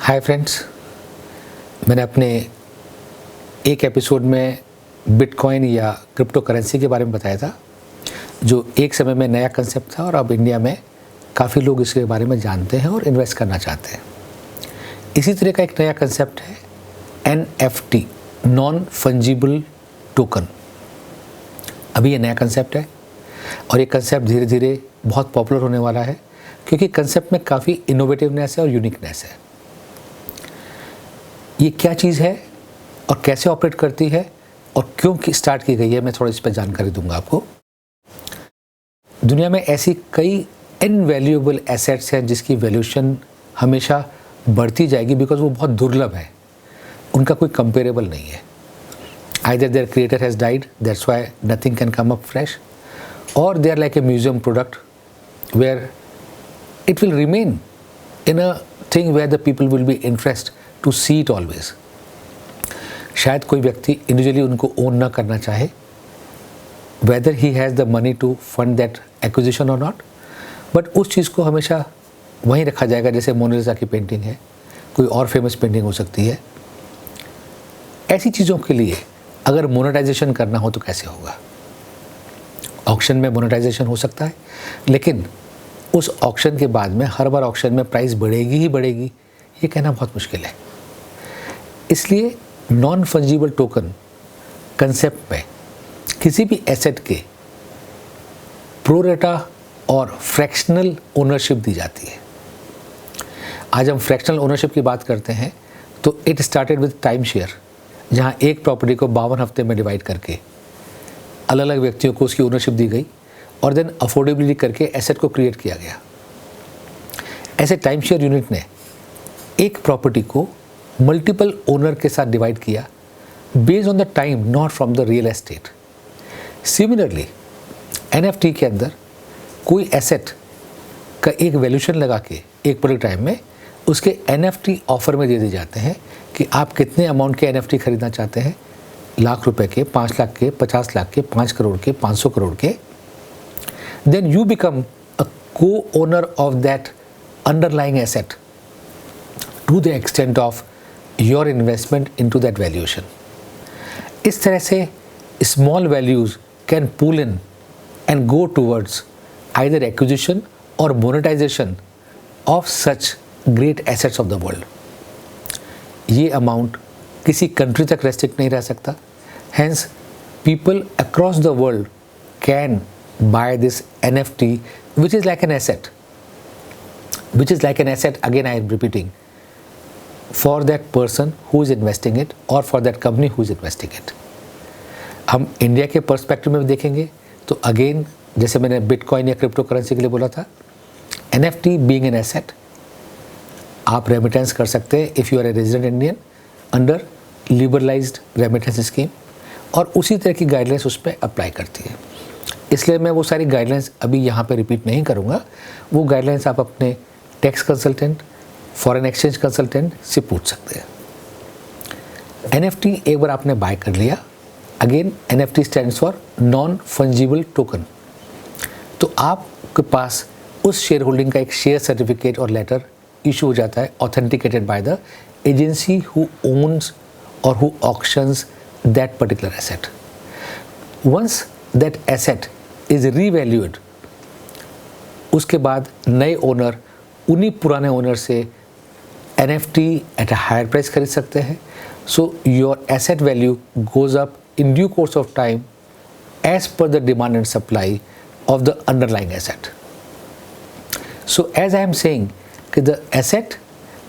Hi friends, मैंने अपने एक एपिसोड में बिटकॉइन या क्रिप्टो करेंसी के बारे में बताया था, जो एक समय में नया कंसेप्ट था और अब इंडिया में काफ़ी लोग इसके बारे में जानते हैं और इन्वेस्ट करना चाहते हैं। इसी तरह का एक नया कंसेप्ट है NFT, नॉन फंजिबल टोकन। अभी ये नया कंसेप्ट है और ये कंसेप्ट धीरे धीरे बहुत पॉपुलर होने वाला है, क्योंकि कंसेप्ट में काफ़ी इनोवेटिवनेस है और यूनिकनेस है। ये क्या चीज़ है और कैसे ऑपरेट करती है और क्यों स्टार्ट की गई है, मैं थोड़ा इस पर जानकारी दूंगा आपको। दुनिया में ऐसी कई इनवैल्यूएबल एसेट्स हैं जिसकी वैल्यूएशन हमेशा बढ़ती जाएगी, बिकॉज वो बहुत दुर्लभ है, उनका कोई कंपेरेबल नहीं है। Either their creator has died, that's why nothing can come up fresh, और they are like a museum product where it will remain in a thing where the people will be interest to see it always. शायद कोई व्यक्ति individually उनको own ना करना चाहे, whether he has the money to fund that acquisition और not, but उस चीज़ को हमेशा वहीं रखा जाएगा। जैसे मोनालिसा की पेंटिंग है, कोई और फेमस पेंटिंग हो सकती है। ऐसी चीज़ों के लिए अगर मोनेटाइजेशन करना हो तो कैसे होगा? ऑक्शन में मोनेटाइजेशन हो सकता है, लेकिन उस ऑक्शन के बाद में हर बार ऑक्शन में प्राइस बढ़ेगी ही बढ़ेगी, ये कहना बहुत मुश्किल है। इसलिए नॉन फंजिबल टोकन कंसेप्ट में किसी भी एसेट के प्रोरेटा और फ्रैक्शनल ओनरशिप दी जाती है। आज हम फ्रैक्शनल ओनरशिप की बात करते हैं तो it started with time share, जहां एक प्रॉपर्टी को 52 हफ्ते में डिवाइड करके अलग अलग व्यक्तियों को उसकी ओनरशिप दी गई और देन अफोर्डेबिलिटी करके एसेट को क्रिएट किया गया। ऐसे टाइम शेयर यूनिट ने एक प्रॉपर्टी को मल्टीपल ओनर के साथ डिवाइड किया based on the time, not from the real estate. Similarly NFT के अंदर कोई एसेट का एक वैल्यूशन लगा के एक पर्टिकुलर टाइम में उसके NFT ऑफर में दे दिए जाते हैं कि आप कितने अमाउंट के NFT खरीदना चाहते हैं, लाख रुपए के, 5 लाख के, 50 लाख के, 5 करोड़ के, 500 करोड़ के। Then you become a co-owner of that underlying asset to the extent of your investment into that valuation. इस तरह से small values can pull in and go towards either acquisition or monetization of such great assets of the world. ये amount किसी country तक restrict नहीं रह सकता, hence people across the world can buy this NFT, which is like an asset. Which is like an asset, again I am repeating, for that person who is investing it or for that company who is investing it. हम India के perspective में देखेंगे तो again, जैसे मैंने bitcoin या crypto currency के लिए बोला था, NFT बीइंग एन एसेट, आप रेमिटेंस कर सकते हैं if you are a resident Indian under liberalised remittance scheme, और उसी तरह की गाइडलाइंस उस पर अप्लाई करती है। इसलिए मैं वो सारी गाइडलाइंस अभी यहाँ पे रिपीट नहीं करूँगा। वो गाइडलाइंस आप अपने tax consultant, foreign exchange consultant से पूछ सकते हैं। NFT एक बार आपने बाय कर लिया, again NFT stands for non fungible token, तो आपके पास उस शेयर होल्डिंग का एक शेयर सर्टिफिकेट और लेटर इशू हो जाता है, authenticated by the agency who owns और who auctions that particular asset. Once that asset is revalued, उसके बाद नए ओनर उन्हीं पुराने ओनर से NFT at a higher price खरीद सकते हैं। So your asset value goes up in due course of time as per the demand and supply of the underlying asset. So as I am saying, the asset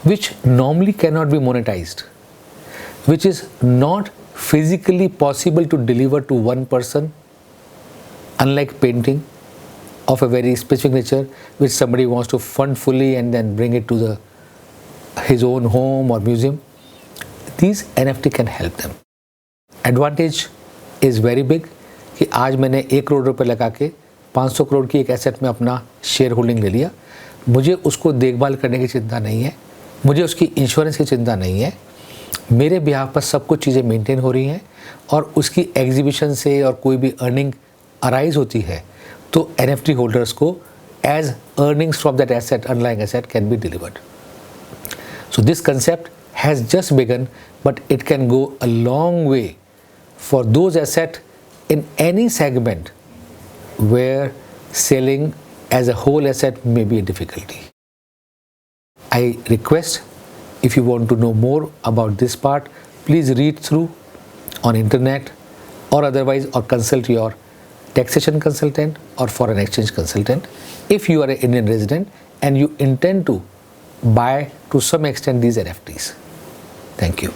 which normally cannot be monetized, which is not physically possible to deliver to one person, unlike painting of a very specific nature which somebody wants to fund fully and then bring it to his own home or museum, these NFT can help them. Advantage is very big कि आज मैंने 1 करोड़ रुपए लगा के 500 करोड़ की एक asset में अपना शेयर होल्डिंग ले लिया। मुझे उसको देखभाल करने की चिंता नहीं है, मुझे उसकी इंश्योरेंस की चिंता नहीं है, मेरे बिहाफ पर सब कुछ चीज़ें मेंटेन हो रही हैं, और उसकी एग्जीबिशन से और कोई भी अर्निंग अराइज होती है तो NFT होल्डर्स को as earnings from that asset, underlying asset, can be delivered. So this concept has just begun, but it can go a long way for those assets in any segment where selling as a whole asset may be a difficulty. I request, if you want to know more about this part, please read through on internet or otherwise, or consult your taxation consultant or foreign exchange consultant if you are an Indian resident and you intend to buy to some extent these NFTs. Thank you.